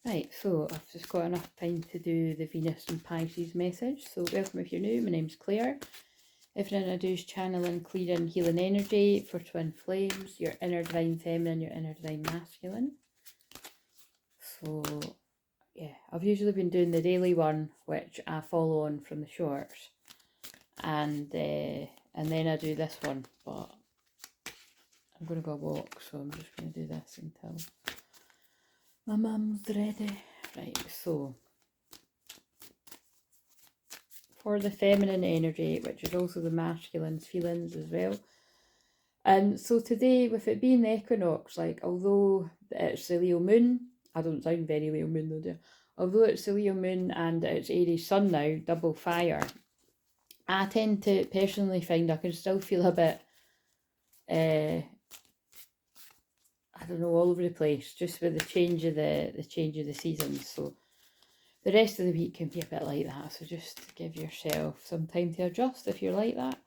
Right, so I've just got enough time to do the Venus and Pisces message. So welcome if you're new, my name's Claire. Everything I do is channeling, clearing, healing energy for twin flames, your inner divine feminine, your inner divine masculine. So yeah, I've usually been doing the daily one, which I follow on from the shorts. And then I do this one, but I'm going to go walk, so I'm just going to do this until my mum's ready. Right, so for the feminine energy, which is also the masculine's feelings as well. And so today, with it being the equinox, like although it's the Leo moon, I don't sound very Leo moon though, do I? Although it's the Leo moon and it's Aries sun now, double fire, I tend to personally find I can still feel a bit, I don't know, all over the place, just with the change of the seasons. So the rest of the week can be a bit like that. So just give yourself some time to adjust if you're like that.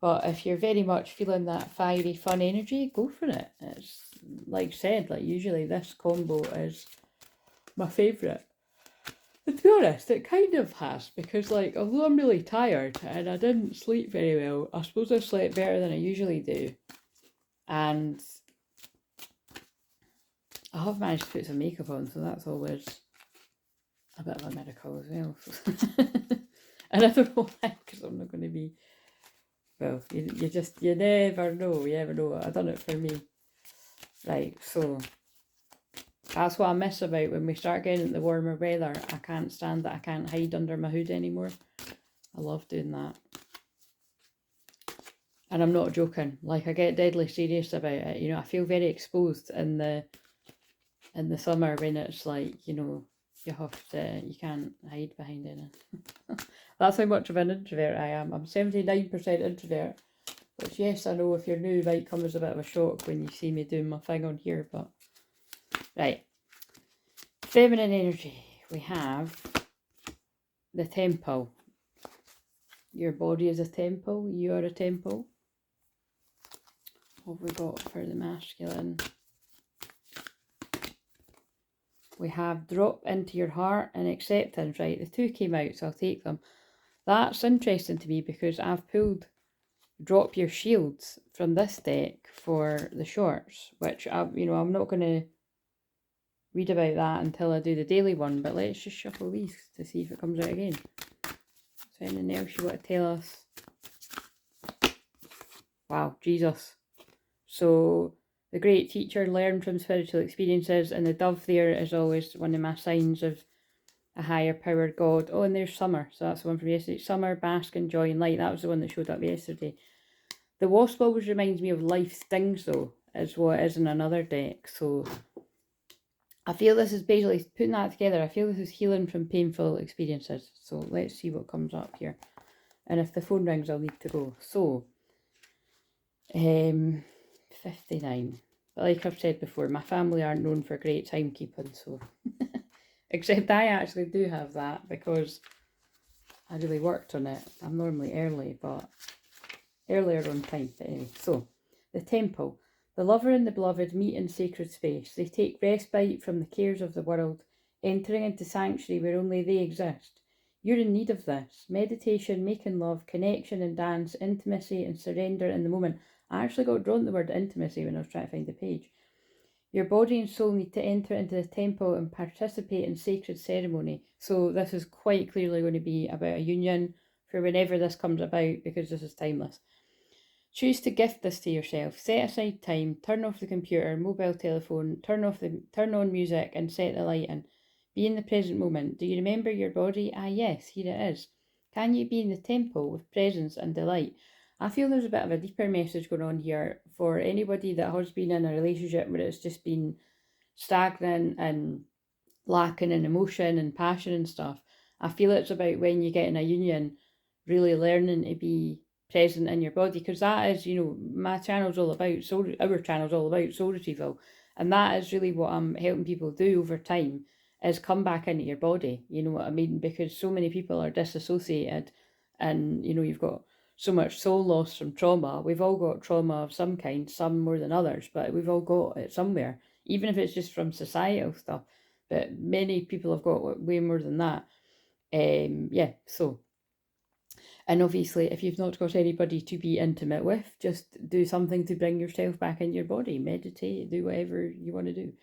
But if you're very much feeling that fiery, fun energy, go for it. It's like said, like usually this combo is my favourite. And to be honest, it kind of has, because like although I'm really tired and I didn't sleep very well, I suppose I slept better than I usually do. And I have managed to put some makeup on, so that's always a bit of a miracle as well. And I don't know why, because I'm not going to be, well, you never know. I've done it for me. Right, so that's what I miss about when we start getting into the warmer weather. I can't stand that I can't hide under my hood anymore. I love doing that. And I'm not joking. Like, I get deadly serious about it. You know, I feel very exposed in the summer when it's like, you know, you can't hide behind anything. That's how much of an introvert I am. I'm 79% introvert, which, yes, I know if you're new might come as a bit of a shock when you see me doing my thing on here, but right. Feminine energy. We have the temple. Your body is a temple. You are a temple. What have we got for the masculine? We have drop into your heart and acceptance, right? The two came out, so I'll take them. That's interesting to me because I've pulled drop your shields from this deck for the shorts, which I'm not going to read about that until I do the daily one, but let's just shuffle these to see if it comes out again. So anything else you want to tell us? Wow, Jesus. So the great teacher learned from spiritual experiences, and the dove there is always one of my signs of a higher powered God. Oh, and there's summer, so that's the one from yesterday. Summer, bask in joy and light. That was the one that showed up yesterday. The wasp always reminds me of life stings, though, is what is in another deck. So I feel this is basically putting that together. I feel this is healing from painful experiences. So let's see what comes up here. And if the phone rings, I'll need to go. So 59. But like I've said before, my family aren't known for great timekeeping, so except I actually do have that because I really worked on it. I'm normally early, but earlier on time. But anyway, so the temple. The lover and the beloved meet in sacred space. They take respite from the cares of the world, entering into sanctuary where only they exist. You're in need of this. Meditation, making love, connection and dance, intimacy and surrender in the moment. I actually got drawn to the word intimacy when I was trying to find the page. Your body and soul need to enter into the temple and participate in sacred ceremony. So this is quite clearly going to be about a union for whenever this comes about, because this is timeless. Choose to gift this to yourself. Set aside time, turn off the computer, mobile telephone, turn on music and set the light in. Be in the present moment. Do you remember your body? Ah yes, here it is. Can you be in the temple with presence and delight? I feel there's a bit of a deeper message going on here for anybody that has been in a relationship where it's just been stagnant and lacking in emotion and passion and stuff. I feel it's about when you get in a union, really learning to be present in your body, because that is, my channel's all about our channel's all about soul retrieval, and that is really what I'm helping people do over time, is come back into your body. You know what I mean? Because so many people are disassociated, and you've got so much soul loss from trauma. We've all got trauma of some kind, some more than others, but we've all got it somewhere, even if it's just from societal stuff. but many people have got way more than that. Yeah, so, and obviously if you've not got anybody to be intimate with, just do something to bring yourself back in your body, meditate, do whatever you want to do.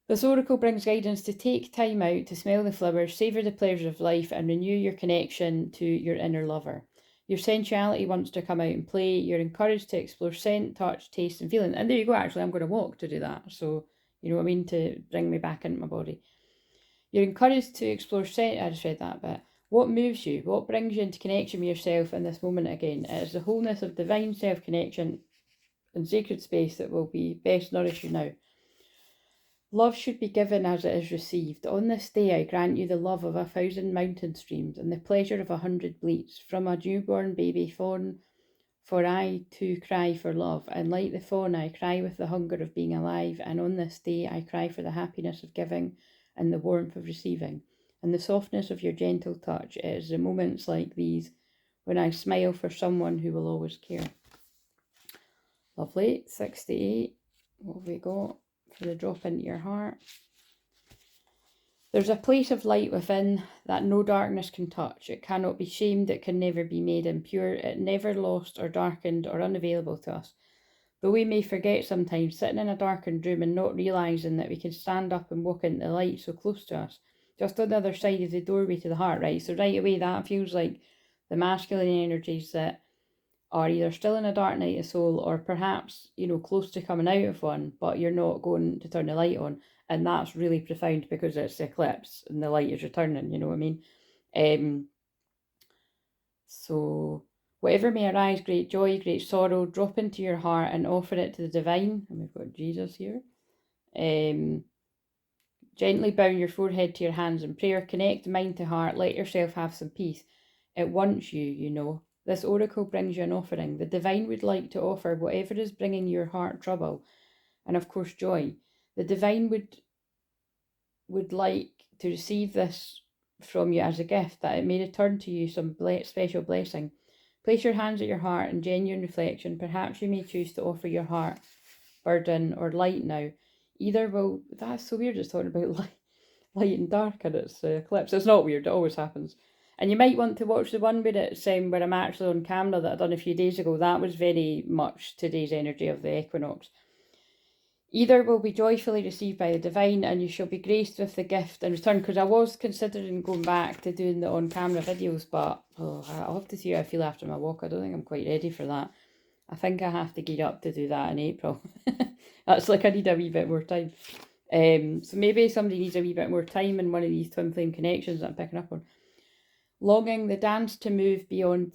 This oracle brings guidance to take time out to smell the flowers, savour the pleasures of life, and renew your connection to your inner lover. Your sensuality wants to come out and play. You're encouraged to explore scent, touch, taste, and feeling. And there you go, actually, I'm going to walk to do that. So, you know what I mean, to bring me back into my body. You're encouraged to explore scent. I just read that bit. What moves you? What brings you into connection with yourself in this moment again? It is the wholeness of divine self-connection and sacred space that will be best nourish you now. Love should be given as it is received. On this day I grant you the love of 1,000 mountain streams and the pleasure of 100 bleats. From a newborn baby fawn, for I too cry for love, and like the fawn I cry with the hunger of being alive, and on this day I cry for the happiness of giving and the warmth of receiving, and the softness of your gentle touch. It is the moments like these when I smile for someone who will always care. Lovely. 68. What have we got for the drop into your heart? There's a place of light within that no darkness can touch. It cannot be shamed. It can never be made impure. It never lost or darkened or unavailable to us. Though we may forget sometimes, sitting in a darkened room and not realising that we can stand up and walk into the light so close to us, just on the other side of the doorway to the heart, right? So right away that feels like the masculine energies that are either still in a dark night of soul or perhaps, you know, close to coming out of one, but you're not going to turn the light on. And that's really profound because it's the eclipse and the light is returning, you know what I mean? So whatever may arise, great joy, great sorrow, drop into your heart and offer it to the divine. And we've got Jesus here. Gently bow your forehead to your hands in prayer. Connect mind to heart. Let yourself have some peace. It wants you, you know. This oracle brings you an offering. The divine would like to offer whatever is bringing your heart trouble and, of course, joy. The divine would like to receive this from you as a gift, that it may return to you some special blessing. Place your hands at your heart in genuine reflection. Perhaps you may choose to offer your heart burden or light now. Either will... That's so weird, it's talking about light and dark and it's eclipse. It's not weird, it always happens. And you might want to watch the one where it's where I'm actually on camera that I done a few days ago. That was very much today's energy of the equinox. Either will be joyfully received by the divine and you shall be graced with the gift in return. Because I was considering going back to doing the on-camera videos, but I'll have to see how I feel after my walk. I don't think I'm quite ready for that. I think I have to gear up to do that in April. That's like I need a wee bit more time. So maybe somebody needs a wee bit more time in one of these twin flame connections that I'm picking up on. Longing, the dance to move beyond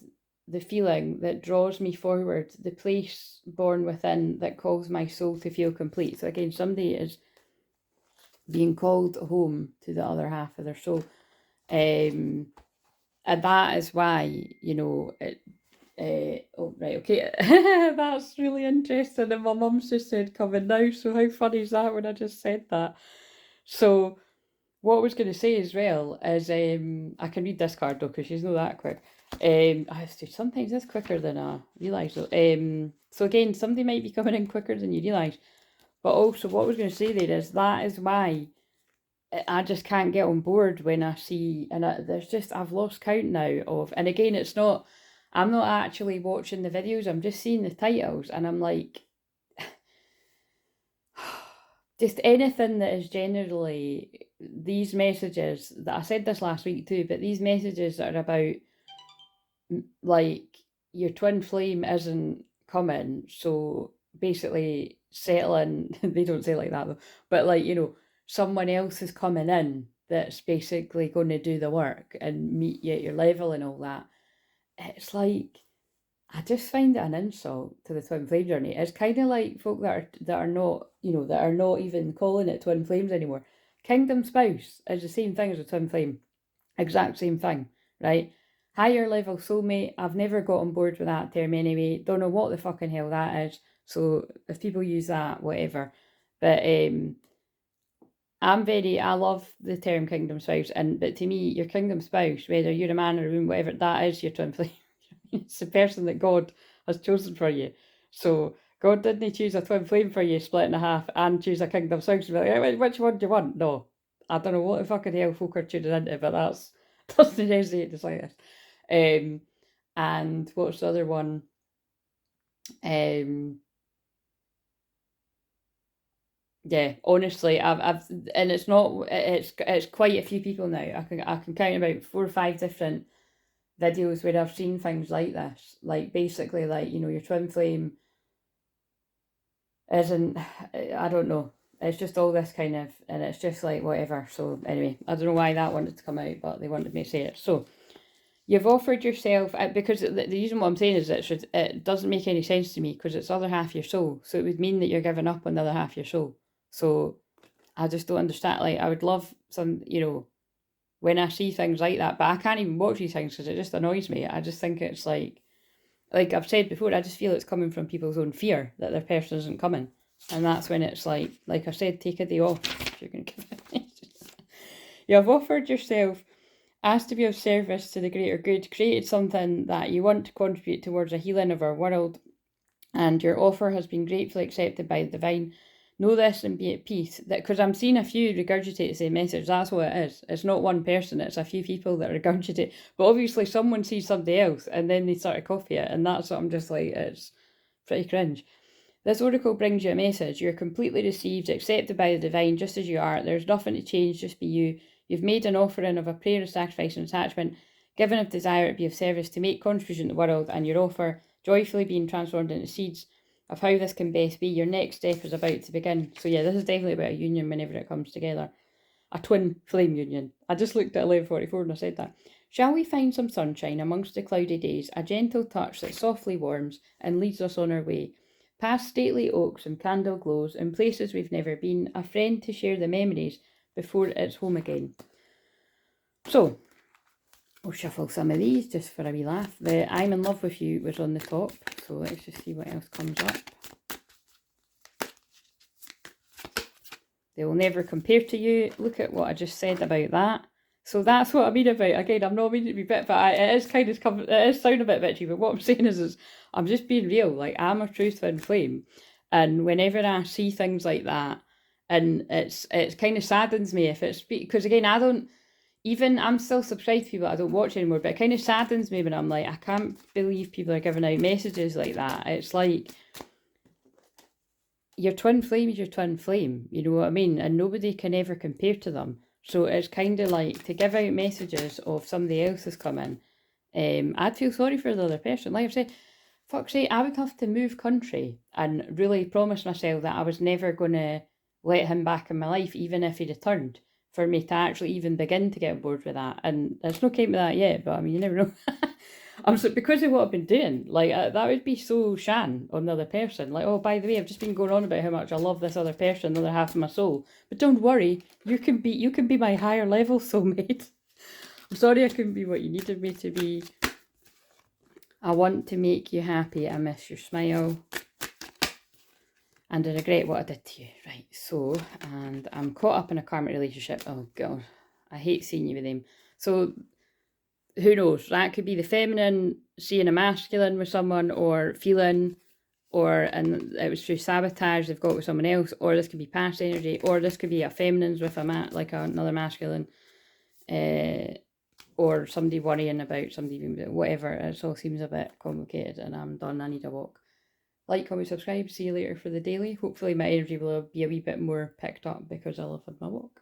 the feeling that draws me forward, the place born within that calls my soul to feel complete. So again, somebody is being called home to the other half of their soul. And that is why, you know, oh, right, okay. That's really interesting. And my mum's just said coming now. So how funny is that when I just said that? So what I was going to say as well is, I can read this card though, because she's not that quick. Sometimes it's quicker than I realise though. So again, somebody might be coming in quicker than you realise. But also what I was going to say there is, that is why I just can't get on board when I see, and I've lost count now of, and again, I'm not actually watching the videos, I'm just seeing the titles, and I'm like, just anything that is generally these messages, that I said this last week too, but these messages that are about like your twin flame isn't coming, so basically settling, they don't say it like that though, but like, you know, someone else is coming in that's basically going to do the work and meet you at your level and all that. It's like, I just find it an insult to the twin flame journey. It's kind of like folk that are not, you know, that are not even calling it twin flames anymore. Kingdom spouse is the same thing as a twin flame. Exact same thing, right? Higher level soulmate, I've never got on board with that term anyway. Don't know what the fucking hell that is. So if people use that, whatever. But I love the term kingdom spouse, but to me, your kingdom spouse, whether you're a man or a woman, whatever, that is your twin flame. It's the person that God has chosen for you. So God didn't choose a twin flame for you, split in half, and choose a kingdom spouse. Like, which one do you want? No, I don't know what the fucking hell folk are tuning into, but that's doesn't resonate the slightest. And what's the other one? Yeah, honestly, I've and it's not, it's quite a few people now. I can count about 4 or 5 different videos where I've seen things like this. Like basically, like, you know, your twin flame isn't, I don't know. It's just all this kind of, and it's just like whatever. So anyway, I don't know why that wanted to come out, but they wanted me to say it. So you've offered yourself, because the reason what I'm saying is it doesn't make any sense to me, because it's the other half your soul. So it would mean that you're giving up on the other half your soul. So I just don't understand. Like, I would love some, you know, when I see things like that, but I can't even watch these things because it just annoys me. I just think it's like I've said before, I just feel it's coming from people's own fear that their person isn't coming. And that's when it's like I said, take a day off if you're going to give it. You have offered yourself, asked to be of service to the greater good, created something that you want to contribute towards a healing of our world, and your offer has been gratefully accepted by the divine. Know this and be at peace. That, because I'm seeing a few regurgitate the same message. That's what it is. It's not one person. It's a few people that regurgitate. But obviously someone sees somebody else and then they start to copy it. And that's what I'm just like, it's pretty cringe. This oracle brings you a message. You're completely received, accepted by the divine just as you are. There's nothing to change, just be you. You've made an offering of a prayer of sacrifice and attachment, given of desire to be of service, to make contribution to the world, and your offer joyfully being transformed into seeds of how this can best be. Your next step is about to begin. So yeah, this is definitely about a union whenever it comes together. A twin flame union. I just looked at 1144 and I said that. Shall we find some sunshine amongst the cloudy days, a gentle touch that softly warms and leads us on our way? Past stately oaks and candle glows, in places we've never been, a friend to share the memories before it's home again. So, we'll shuffle some of these just for a wee laugh. The I'm in love with you was on the top, so let's just see what else comes up. They will never compare to you. Look at what I just said about that. So that's what I mean about, again, I'm not meaning to be bit, but it is kind of, it is sound a bit bitchy, but what I'm saying is I'm just being real. Like, I'm a true twin flame. And whenever I see things like that, and it kind of saddens me if it's, because again, I'm still subscribed to people I don't watch anymore, but it kind of saddens me when I'm like, I can't believe people are giving out messages like that. It's like, your twin flame is your twin flame, you know what I mean? And nobody can ever compare to them. So it's kind of like, to give out messages of somebody else is coming, I'd feel sorry for the other person. Like I said, fuck's sake, I would have to move country and really promise myself that I was never going to let him back in my life, even if he returned, for me to actually even begin to get on board with that. And it's not came to that yet, but I mean, you never know. I'm so, because of what I've been doing, like, that would be so shan on the other person. Like, oh, by the way, I've just been going on about how much I love this other person, the other half of my soul. But don't worry, you can be my higher level soulmate. I'm sorry I couldn't be what you needed me to be. I want to make you happy. I miss your smile. And I regret what I did to you. Right, so, and I'm caught up in a karmic relationship. Oh, God. I hate seeing you with them. So, who knows? That could be the feminine seeing a masculine with someone, or feeling, and it was through sabotage they've got with someone else, or this could be past energy, or this could be a feminine's with another masculine, or somebody worrying about somebody, whatever. It all seems a bit complicated, and I'm done. I need a walk. Like, comment, subscribe. See you later for the daily. Hopefully my energy will be a wee bit more picked up because I love my walk.